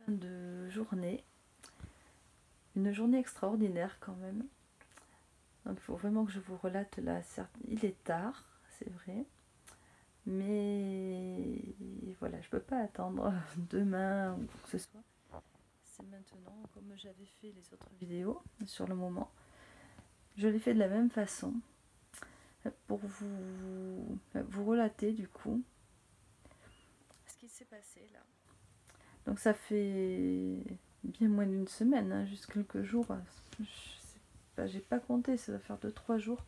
de journée. Une journée extraordinaire quand même. Donc il faut vraiment que je vous relate là. Certes, il est tard, c'est vrai. Mais voilà, je peux pas attendre demain ou quoi que ce soit. C'est maintenant, comme j'avais fait les autres vidéos sur le moment. Je l'ai fait de la même façon. Pour vous relater du coup ce qui s'est passé là. Donc ça fait bien moins d'une semaine, hein, juste quelques jours. Je sais pas, j'ai pas compté, ça doit faire 2-3 jours.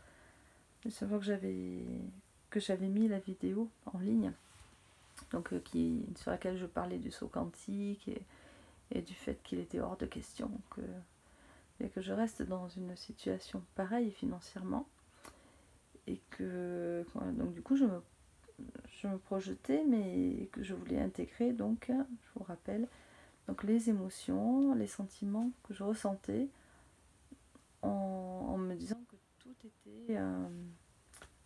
C'est savoir que j'avais mis la vidéo en ligne, donc sur laquelle je parlais du saut quantique et du fait qu'il était hors de question que je reste dans une situation pareille financièrement et que donc du coup je me projetais, mais que je voulais intégrer, donc je vous rappelle, donc les émotions, les sentiments que je ressentais en me disant que tout était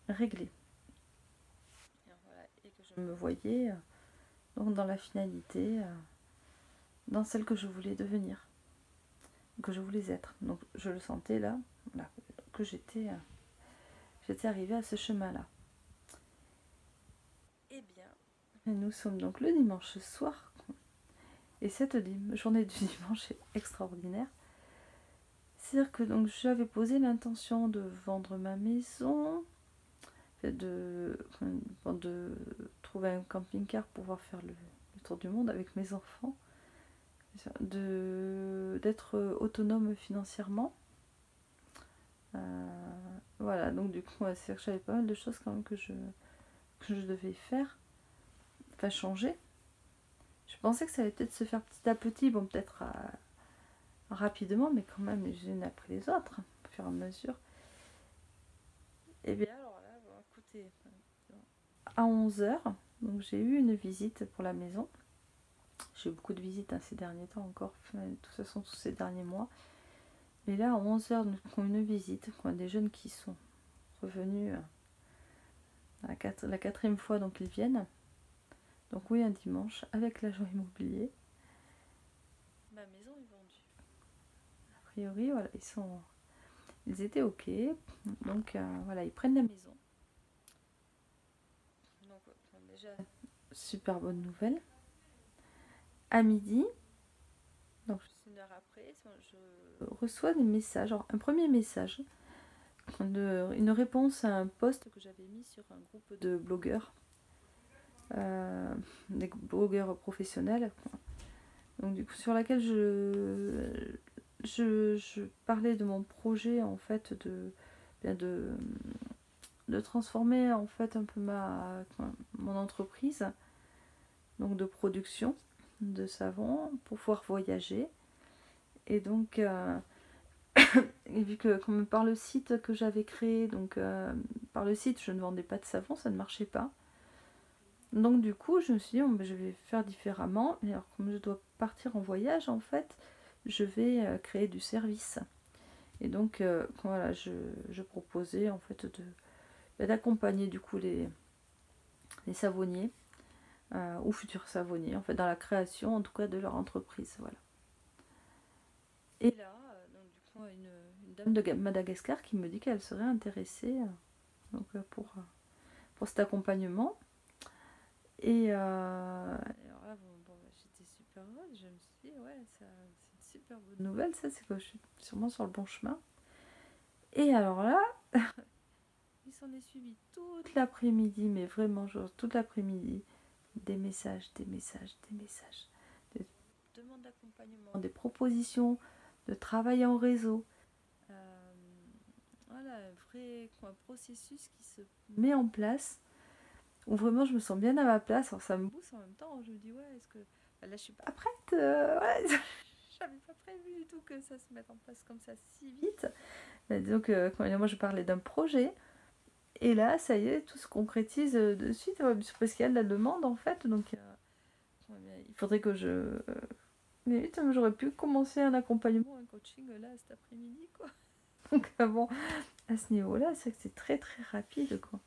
réglé. Et, voilà, et que je me voyais donc dans la finalité, dans celle que je voulais devenir, que je voulais être. Donc je le sentais là, voilà, que j'étais arrivée à ce chemin-là. Eh bien, nous sommes donc le dimanche soir, et cette journée du dimanche est extraordinaire. C'est-à-dire que donc j'avais posé l'intention de vendre ma maison, de trouver un camping-car pour pouvoir faire le tour du monde avec mes enfants, d'être autonome financièrement. Voilà, donc du coup, c'est-à-dire que j'avais pas mal de choses quand même que je devais faire, enfin changer. Je pensais que ça allait peut-être se faire petit à petit, bon peut-être rapidement, mais quand même les unes après les autres, au fur et à mesure. Et bien alors là, bon, écoutez, à 11h, donc j'ai eu une visite pour la maison. J'ai eu beaucoup de visites ces derniers temps encore, de toute façon tous ces derniers mois. Et là, à 11h, nous avons une visite, des jeunes qui sont revenus la 4e fois, donc ils viennent. Donc oui, un dimanche, avec l'agent immobilier. Ma maison est vendue. A priori, voilà, ils étaient ok. Donc voilà, ils prennent la maison. Donc déjà, super bonne nouvelle. À midi, donc une heure après, je reçois des messages. Alors, un premier message, une réponse à un post que j'avais mis sur un groupe de blogueurs, des blogueurs professionnels, donc du coup sur laquelle je parlais de mon projet en fait de transformer en fait un peu mon entreprise, donc de production de savon pour pouvoir voyager. Et donc et vu que comme par le site que j'avais créé, donc par le site je ne vendais pas de savon, ça ne marchait pas. Donc du coup je me suis dit je vais faire différemment. Et alors comme je dois partir en voyage en fait, je vais créer du service. Et donc voilà, je proposais en fait d'accompagner du coup les savonniers ou futurs savonniers en fait dans la création en tout cas de leur entreprise, voilà. Et là donc du coup une dame de Madagascar qui me dit qu'elle serait intéressée donc pour cet accompagnement. Et alors là j'étais super heureuse, je me suis dit ouais, c'est une super bonne nouvelle, ça, c'est que je suis sûrement sur le bon chemin. Et alors là il s'en est suivi toute l'après-midi, mais vraiment genre toute l'après-midi, des messages, des demandes d'accompagnement, des propositions de travail en réseau. Voilà, un vrai processus qui se met en place, où vraiment je me sens bien à ma place. Alors ça me booste en même temps, je me dis ouais, est-ce que là je suis pas prête, ouais, j'avais pas prévu du tout que ça se mette en place comme ça si vite. Donc moi je parlais d'un projet, et là ça y est, tout se concrétise de suite, parce qu'il y a de la demande en fait. Donc il faudrait que limite, j'aurais pu commencer un accompagnement, un coaching là cet après-midi quoi. Donc bon, à ce niveau-là, c'est vrai que c'est très très rapide quoi.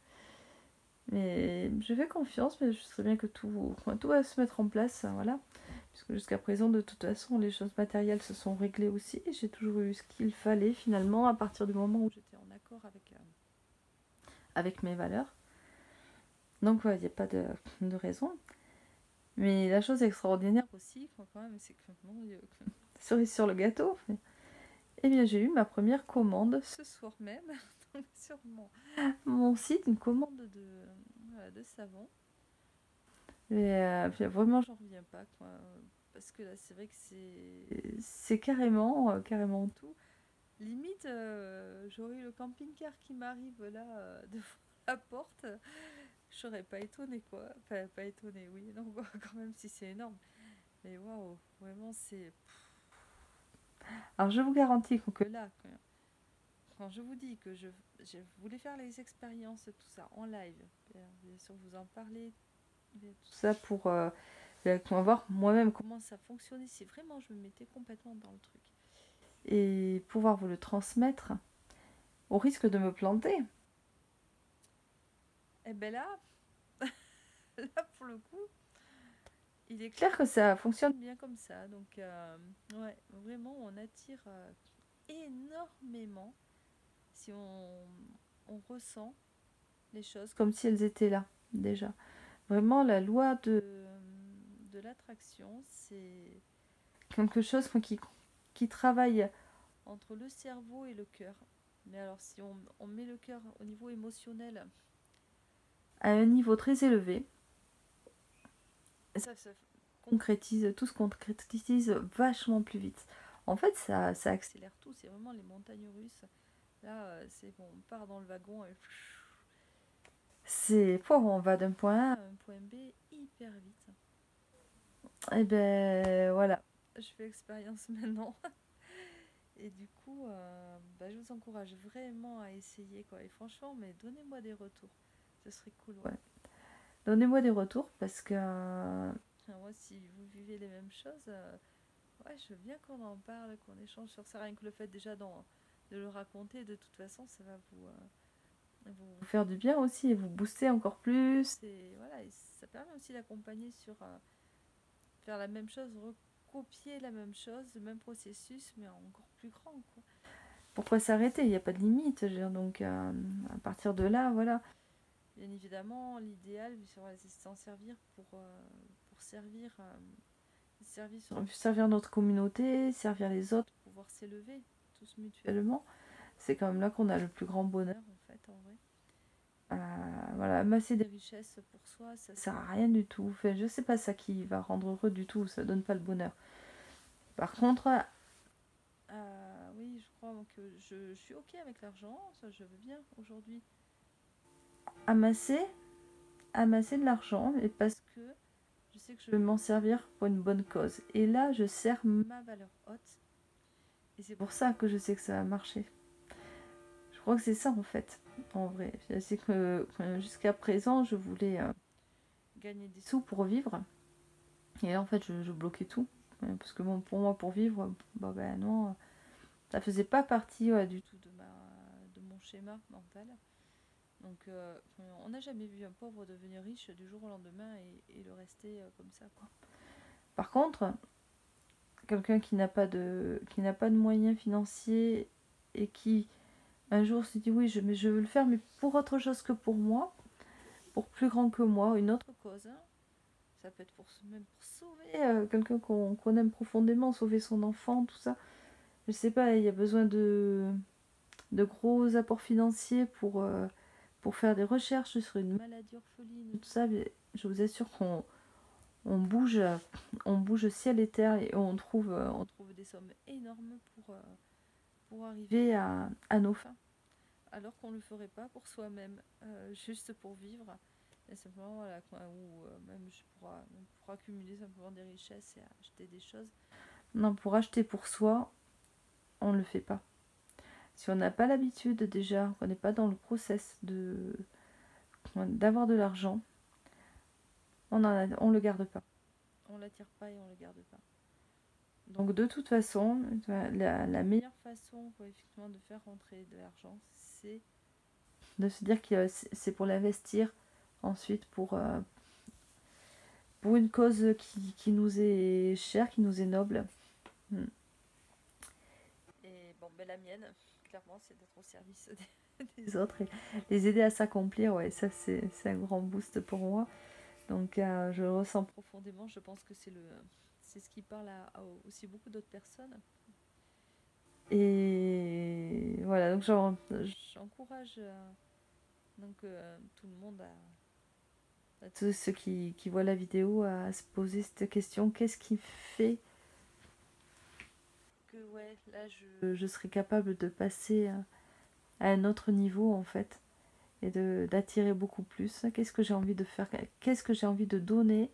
Mais je fais confiance, mais je sais bien que tout va se mettre en place, voilà. puisque jusqu'à présent, de toute façon, les choses matérielles se sont réglées aussi. J'ai toujours eu ce qu'il fallait finalement, à partir du moment où j'étais en accord avec mes valeurs. Donc, il n'y a pas de raison. Mais la chose extraordinaire aussi, quand même, c'est que, mon Dieu, cerise sur le gâteau, eh bien, j'ai eu ma première commande ce soir même, donc sur mon site, une commande de savon. Et puis, vraiment, j'en reviens pas, quoi. Parce que là, c'est vrai que c'est carrément tout. Limite, j'aurais eu le camping-car qui m'arrive là devant la porte. Je serais pas étonnée, quoi. Enfin, pas étonnée, oui, non, quand même, si c'est énorme. Mais waouh, vraiment, c'est. Alors, je vous garantis que là, quand je vous dis que je voulais faire les expériences, tout ça en live, bien sûr, vous en parler, tout ça pour voir moi-même comment ça fonctionnait, si vraiment je me mettais complètement dans le truc. Et pouvoir vous le transmettre, au risque de me planter. Et ben là, là pour le coup, il est clair que ça fonctionne bien comme ça. Donc, ouais, vraiment, on attire énormément si on ressent les choses comme si elles étaient là, déjà. Vraiment, la loi de l'attraction, c'est quelque chose qui travaille entre le cerveau et le cœur. Mais alors, si on met le cœur au niveau émotionnel à un niveau très élevé, ça concrétise, tout se concrétise vachement plus vite. En fait, ça accélère tout. C'est vraiment les montagnes russes. Là, c'est bon, on part dans le wagon et c'est on va d'un point A à un point B hyper vite. Et ben voilà, je fais l'expérience maintenant. Et du coup, je vous encourage vraiment à essayer, quoi. Et franchement, mais donnez-moi des retours. Ce serait cool, ouais. Donnez-moi des retours parce que moi, si vous vivez les mêmes choses, ouais, je veux bien qu'on en parle, qu'on échange sur ça. Rien que le fait déjà de le raconter, de toute façon, ça va vous faire du bien aussi et vous booster encore plus. Et voilà, et ça permet aussi d'accompagner sur faire la même chose, recopier la même chose, le même processus, mais encore plus grand, quoi. Pourquoi s'arrêter? Il n'y a pas de limite. Je veux dire, donc, à partir de là, voilà. Bien évidemment, l'idéal, c'est s'en servir pour servir notre communauté, servir les autres, pouvoir s'élever tous mutuellement. C'est quand même là qu'on a le plus grand bonheur, en fait, en vrai. Voilà, amasser des richesses pour soi, ça sert à rien du tout. Enfin, je sais pas ça qui va rendre heureux du tout, ça donne pas le bonheur. Par contre, oui, je crois que je suis ok avec l'argent, ça je veux bien aujourd'hui. Amasser de l'argent, et parce que je sais que je vais m'en servir pour une bonne cause. Et là, je sers ma valeur haute. Et c'est pour ça que je sais que ça va marcher. Je crois que c'est ça en fait, en vrai. C'est que jusqu'à présent, je voulais gagner des sous pour vivre. Et là, en fait, je bloquais tout. Parce que bon, pour moi, pour vivre, non, ça faisait pas partie du tout de mon schéma mental. Donc, on n'a jamais vu un pauvre devenir riche du jour au lendemain et le rester comme ça, quoi. Par contre, quelqu'un qui n'a pas de moyens financiers et qui un jour se dit oui, je veux le faire, mais pour autre chose que pour moi, pour plus grand que moi, une autre cause. Hein. Ça peut être même pour sauver quelqu'un qu'on aime profondément, sauver son enfant, tout ça. Je sais pas, il y a besoin de gros apports financiers pour faire des recherches sur une maladie orpheline, tout ça. Mais je vous assure qu'on bouge ciel et terre et on trouve des sommes énormes pour arriver à nos fins. Alors qu'on ne le ferait pas pour soi-même, juste pour vivre. Et simplement, voilà, ou même pour accumuler simplement des richesses et acheter des choses. Non, pour acheter pour soi, on ne le fait pas. Si on n'a pas l'habitude déjà, qu'on n'est pas dans le process d'avoir de l'argent, on le garde pas. On l'attire pas et on le garde pas. Donc de toute façon, la meilleure façon effectivement de faire rentrer de l'argent, c'est de se dire que c'est pour l'investir ensuite pour pour une cause qui nous est chère, qui nous est noble. Et bon, ben la mienne, clairement, c'est d'être au service des autres et les aider à s'accomplir. Ouais, ça, c'est un grand boost pour moi. Donc, je le ressens profondément. Je pense que c'est ce qui parle à aussi beaucoup d'autres personnes. Et voilà, donc j'encourage donc, tout le monde à tous ceux qui voient la vidéo à se poser cette question. Qu'est-ce qui fait que ouais, là je serais capable de passer à un autre niveau en fait et d'attirer beaucoup plus. Qu'est-ce que j'ai envie de faire? Qu'est-ce que j'ai envie de donner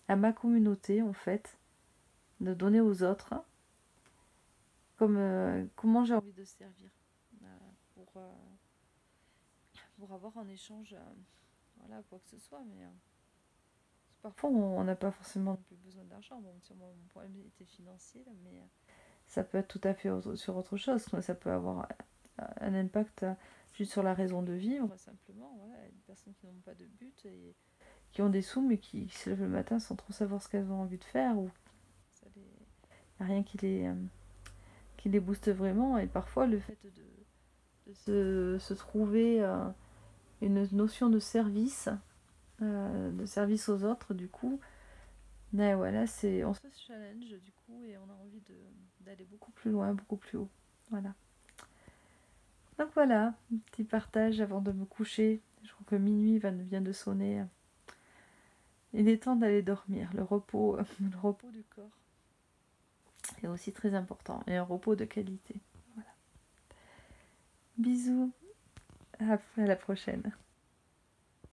à ma communauté en fait, de donner aux autres, comme comment j'ai envie de servir euh, pour, euh, pour avoir en échange voilà, quoi que ce soit. Mais parfois on n'a pas forcément non plus besoin d'argent. Bon, sûrement mon problème était financier, là, mais ça peut être tout à fait sur autre chose. Ça peut avoir un impact juste sur la raison de vivre, simplement. Voilà, des personnes qui n'ont pas de but et qui ont des sous, mais qui se lèvent le matin sans trop savoir ce qu'elles ont envie de faire, ou il n'y a rien qui les booste vraiment. Et parfois, le fait de se trouver une notion de service aux autres, du coup, mais voilà, on se challenge du coup et on a envie d'aller beaucoup plus loin, beaucoup plus haut. Voilà. Donc voilà, un petit partage avant de me coucher. Je crois que minuit vient de sonner. Il est temps d'aller dormir. Le repos du corps est aussi très important. Et un repos de qualité. Voilà. Bisous. À la prochaine.